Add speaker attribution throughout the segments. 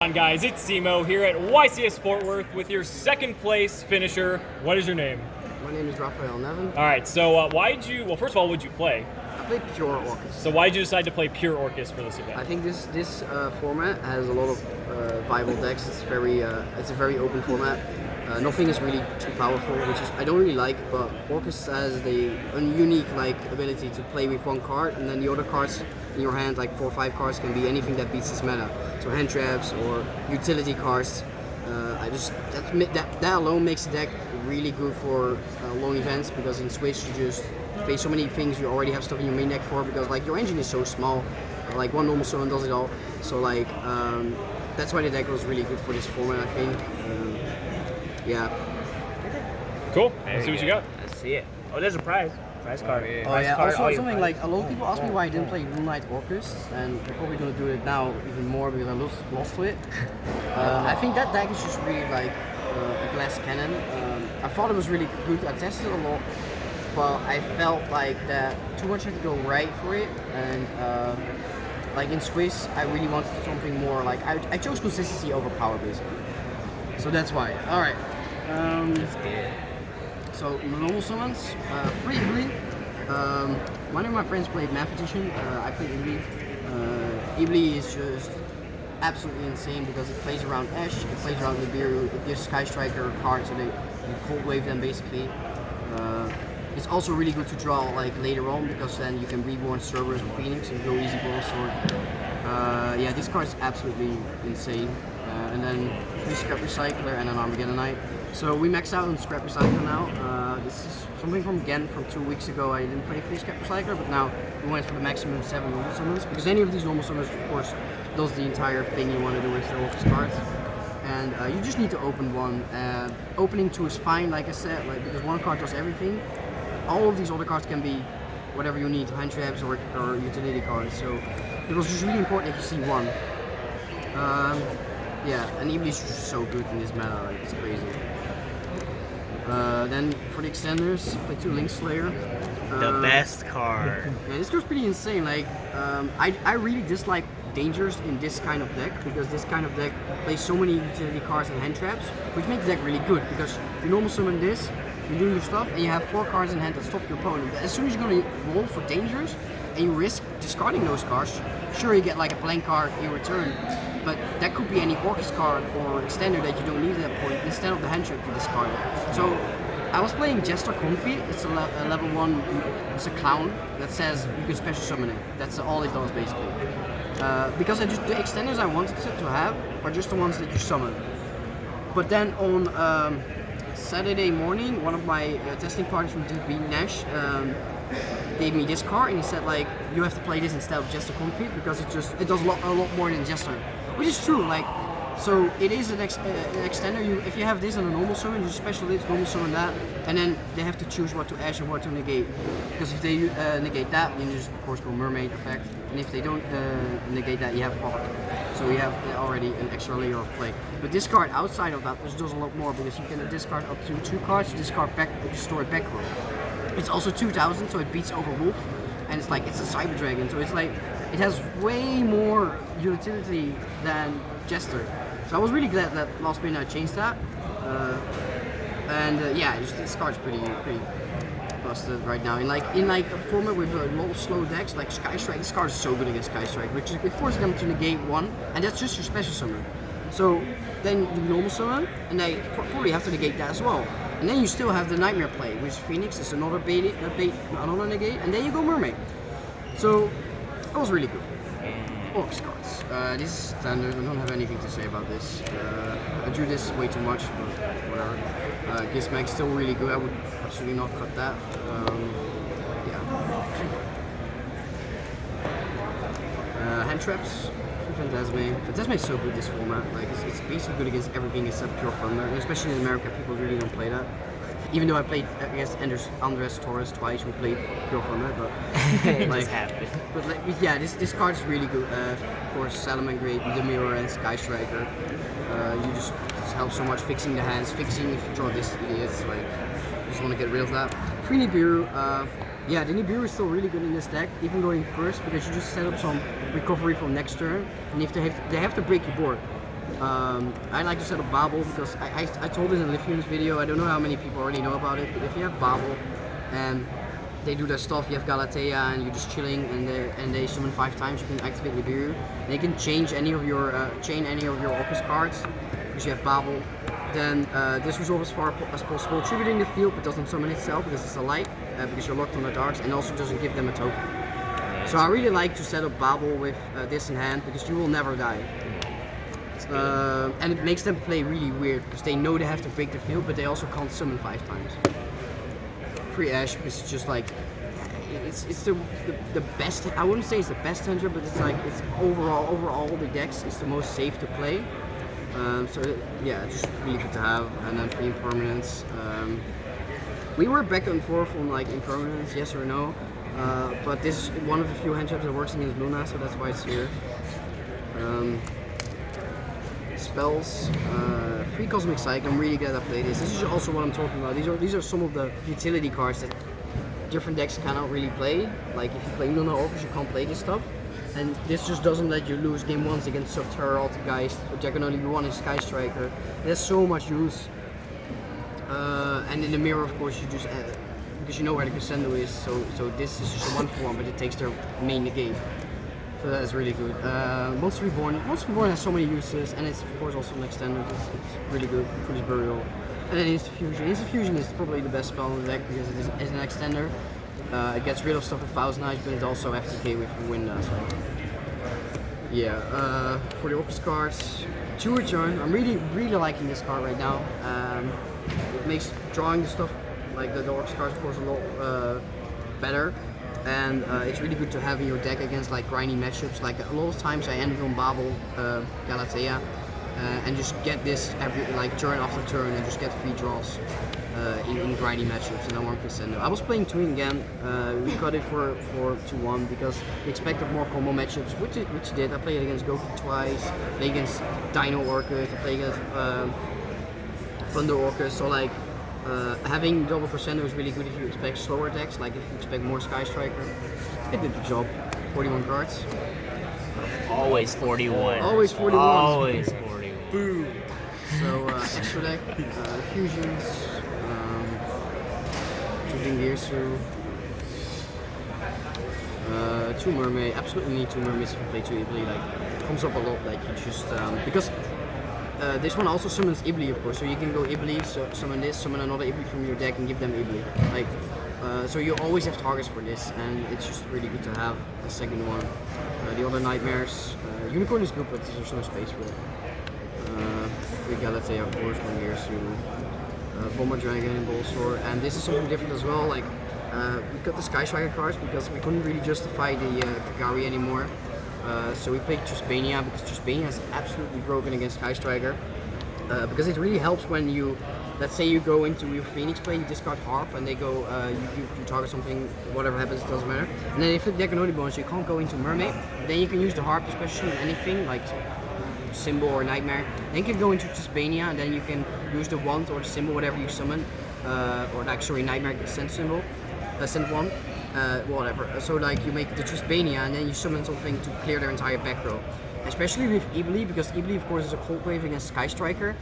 Speaker 1: On guys, it's Simo here at YCS Fort Worth with your second place finisher. What is your name?
Speaker 2: My name is Raphael Neven.
Speaker 1: All right, so first of all, what'd you play?
Speaker 2: I played pure Orcusts.
Speaker 1: So why did you decide to play pure Orcust for this event?
Speaker 2: I think this format has a lot of viable decks. It's a very open format. Nothing is really too powerful, which is I don't really like. But Orcust has the unique ability to play with one card, and then the other cards in your hand, like 4 or 5 cards, can be anything that beats this meta. So hand traps or utility cards. That alone makes the deck really good for long events, because in Switch you just face so many things. You already have stuff in your main deck for, because your engine is so small. Like one normal summon does it all. So that's why the deck was really good for this format, I think. Yeah.
Speaker 1: Cool. Let's see what you got.
Speaker 3: Let's see it. Oh, there's a prize. Prize card.
Speaker 2: Oh
Speaker 3: Prize
Speaker 2: yeah.
Speaker 3: card.
Speaker 2: Also, something like a lot of people ask me why I didn't play Moonlight Orcust, and I'm probably gonna do it now even more because I lost to it. I think that deck is just really like a glass cannon. I thought it was really good. I tested it a lot, but I felt like that too much had to go right for it, and like in Swiss, I really wanted something more. Like I chose consistency over power basically. So that's why. All right.
Speaker 3: That's good.
Speaker 2: So normal summons, free Ibli. One of my friends played Mathematician. I played Ibli. Ibli is just absolutely insane because it plays around Ash, it plays around Nibiru, it gives Sky Striker cards so you cold wave them basically. It's also really good to draw later on, because then you can reborn Cerberus or Phoenix and go easy ball sword. Yeah, this card is absolutely insane. And then 3 Scrap Recycler and an Armageddonite. So we maxed out on Scrap Recycler now. This is something from Gent from 2 weeks ago. I didn't play 3 Scrap Recycler, but now we went for the maximum 7 normal summons, because any of these normal summons, of course, does the entire thing you want to do with the Orcust cards. And you just need to open one. Opening 2 is fine, like I said, because one card does everything. All of these other cards can be whatever you need, hand traps or utility cards. So it was just really important that you see one. Yeah, and Ibli is just so good in this meta, it's crazy. Then for the extenders, play 2 Link Slayer.
Speaker 3: The best card.
Speaker 2: Yeah, this goes pretty insane. I really dislike dangers in this kind of deck, because this kind of deck plays so many utility cards and hand traps, which makes the deck really good, because you normal summon this, you're doing your stuff, and you have 4 cards in hand that stop your opponent. But as soon as you're going to roll for dangers, and you risk discarding those cards, sure you get a blank card in return, but that could be any Orcust card or extender that you don't need at that point, instead of the hand trap to discard it. So I was playing Jester Comfy. It's a level 1, it's a clown that says you can special summon it. That's all it does basically. Because the extenders I wanted to have are just the ones that you summon. But then on Saturday morning, one of my testing partners from DB Nash gave me this card, and he said you have to play this instead of Jester Comfy, because it does a lot more than Jester, which is true. So it is an extender. If you have this on a normal summon, you special this, normal summon that, and then they have to choose what to ash and what to negate. Because if they negate that, you just of course go Mermaid effect, and if they don't negate that, you have Hawk. So you have already an extra layer of play. But this card outside of that just does a lot more, because you can discard up to 2 cards, discard back, destroy back row. It's also 2000, so it beats over Wolf, and it's a Cyber Dragon, so it's it has way more utility than Jester. So I was really glad that last minute I changed that. Yeah, this card's pretty busted right now. In a format with a lot of slow decks like Sky Strike, this card is so good against Sky Strike, which it forces them to negate 1, and that's just your special summon. So then you normal summon, and they probably have to negate that as well. And then you still have the Nightmare play, which Phoenix is another another negate, and then you go Mermaid. So that was really good. Orcs cards. This is standard. I don't have anything to say about this. I drew this way too much, but whatever. Gizmag's still really good. I would absolutely not cut that. Yeah. Hand traps. Phantasme. Phantasme is so good this format. It's basically good against everything except Pure Thunder. And especially in America, people really don't play that. Even though I played against Andres Torres twice, who played Pure Thunder, but
Speaker 3: It just happened.
Speaker 2: But yeah, this card is really good. Of course, Salamangreat, the Mirror, and Sky Striker. You just help so much fixing the hands, fixing if you draw this idiots. You just want to get rid of that. Free Nibiru. Yeah, the Nibiru is still really good in this deck, even going first, because you just set up some recovery from next turn, and if they have to break your board. I like to set up Babel because I told this in Lithium's video. I don't know how many people already know about it, but if you have Babel and they do their stuff, you have Galatea and you're just chilling and they summon 5 times, you can activate Nibiru. They can change any of your Orcust cards because you have Babel. Then this resolve as far as possible, tributing the field but doesn't summon itself because it's a light, because you're locked on the darks, and also doesn't give them a token. So I really like to set up Babel with this in hand because you will never die. And it makes them play really weird because they know they have to break the field, but they also can't summon 5 times. Free Ash because it's just like it's the best. I wouldn't say it's the best hand, but it's like it's overall the decks it's the most safe to play. So yeah, just really good to have. And then for impermanence, we were back and forth on like impermanence, yes or no. But this is one of the few hand traps that works against Luna, so that's why it's here. Spells, free Cosmic Psych. I'm really glad I played this. This is also what I'm talking about. These are some of the utility cards that different decks cannot really play. Like if you play Luna Orcust, you can't play this stuff. And this just doesn't let you lose game 1s against Subterra, Altergeist, or there can only be one in Sky Striker. There's so much use. And in the mirror, of course, you just because you know where the Crescendo is. So this is just a 1-for-1, but it takes their main negate. So that is really good. Monster Reborn. Monster Reborn has so many uses, and it's of course also an extender. It's really good. Foolish Burial. And then Instant Fusion. Instant Fusion is probably the best spell in the deck because it is an extender. It gets rid of stuff with 1000 Eyes, but it's also FTK with Winda. So yeah. For the Orcust cards, 2 return. I'm really liking this card right now. It makes drawing the stuff like the Orcust cards, of course, a lot better. And it's really good to have in your deck against like grindy matchups. Like a lot of times I ended on Babel, Galatea, and just get this every like turn after turn and just get free draws in grindy matchups. And I want Crescendo. I was playing Twin again. We cut it for 2-1 because we expected more combo matchups, which did. I played against Goku twice, played against Dino Orcust, I played against Thunder Orcust. So like. Having double Crescendo is really good if you expect slower decks, like if you expect more Sky Striker. It did the job. 41 cards.
Speaker 3: Always 41.
Speaker 2: Always 41.
Speaker 3: Always 41.
Speaker 1: Boom.
Speaker 2: So extra deck, fusions, 2 Dingirsu, 2 Mermaid. Absolutely need 2 Mermaids if you play 2 Ibli. Like it comes up a lot. Like you just because. This one also summons Ibli, of course, so you can go Ibli, so summon this, summon another Ibli from your deck and give them Ibli. Like, so you always have targets for this, and it's just really good to have a second one. The other Nightmares, Unicorn is good, but there's no space for it. We Galatea, of course, from here to Bomber Dragon and Bolsor, and this is something different as well. Like, we got the Sky Striker cards because we couldn't really justify the Kagari anymore. So we played Truspania because Truspania is absolutely broken against Sky Striker. Because it really helps when you, let's say you go into your Phoenix play, you discard Harp, and they go, you target something, whatever happens, it doesn't matter. And then if the deck can only bonus, you can't go into Mermaid. Then you can use the Harp to special summon anything, like Symbol or Nightmare. Then you can go into Truspania, and then you can use the Wand or the Symbol, whatever you summon, or like, sorry, Nightmare Send Symbol, Send Wand. Whatever. So like you make the Truspania and then you summon something to clear their entire back row. Especially with Ibli, because Ibli of course is a cold wave against Sky Striker.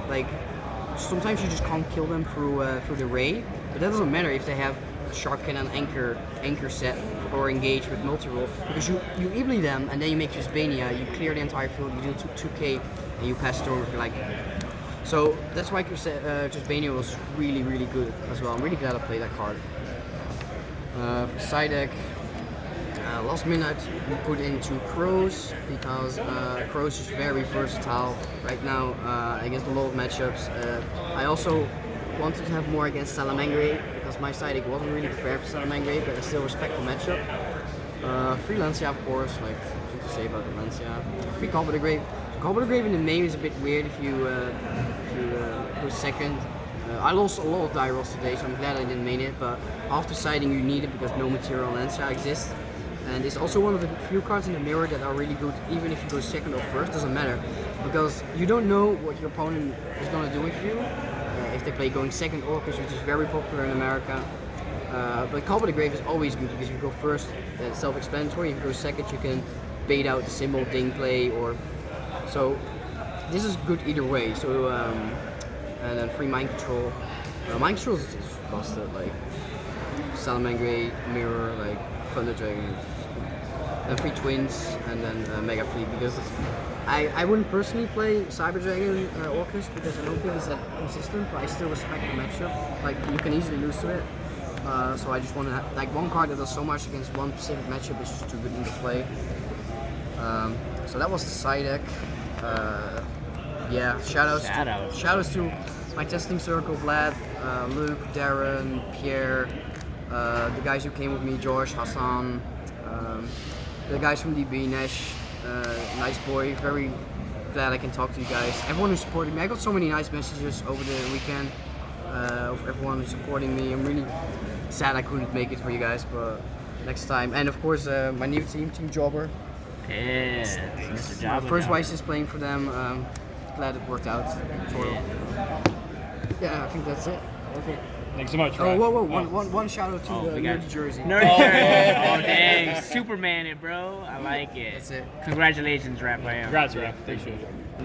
Speaker 2: Like sometimes you just can't kill them through the Ray, but that doesn't matter if they have Shark Cannon, Anchor set or Engage with multi-roll, because you Ibli them and then you make Truspania, you clear the entire field, you do 2k and you pass it over if you like. So that's why Truspania was really good as well. I'm really glad I played that card. For side deck, last minute we put in 2 Crows because Crows is very versatile right now against a lot of matchups. I also wanted to have more against Salamangreat because my side deck wasn't really prepared for Salamangreat, but I still respect the matchup. Free Lancia, of course, like nothing to say about the Lancia. Free Call by the Grave. Call by the Grave in the main is a bit weird if you go second. I lost a lot of die rolls today, so I'm glad I didn't main it, but after siding you need it because no material Lancia exists. And it's also one of the few cards in the mirror that are really good even if you go second or first, doesn't matter. Because you don't know what your opponent is going to do with you. If they play going second Orcust, which is very popular in America. But Call by the Grave is always good because if you go first, it's self-explanatory. If you go second, you can bait out the Symbol Ding play or So this is good either way. So and then free mind control. Mind control is busted, like Salamangre, Mirror, like Thunder Dragon, and free twins, and then Mega Fleet, because I wouldn't personally play Cyber Dragon Orcusts because I don't think it's that consistent, but I still respect the matchup. Like you can easily lose to it. So I just want to like one card that does so much against one specific matchup is just too good in the play. So that was the side deck. Yeah, shoutouts to my testing circle, Vlad, Luke, Darren, Pierre, the guys who came with me, George, Hassan, the guys from DB, Nash, nice boy, very glad I can talk to you guys. Everyone who supported me, I got so many nice messages over the weekend of everyone who's supporting me. I'm really sad I couldn't make it for you guys, but next time. And of course, my new team, Team Jobber.
Speaker 3: Yeah, Mr.
Speaker 2: My
Speaker 3: Jabba
Speaker 2: first
Speaker 3: now.
Speaker 2: YCS playing for them. Glad it worked out. Yeah, I think that's it.
Speaker 1: Okay. Thanks so much.
Speaker 2: Oh,
Speaker 1: Ryan.
Speaker 2: whoa. One shout out to
Speaker 3: we
Speaker 2: the
Speaker 3: got
Speaker 2: Nerdy Jersey.
Speaker 3: Nerd jersey. Oh dang, Superman it, bro. I like it.
Speaker 2: That's it.
Speaker 3: Congratulations, Raphael.
Speaker 1: Congrats, Ryan. Appreciate it.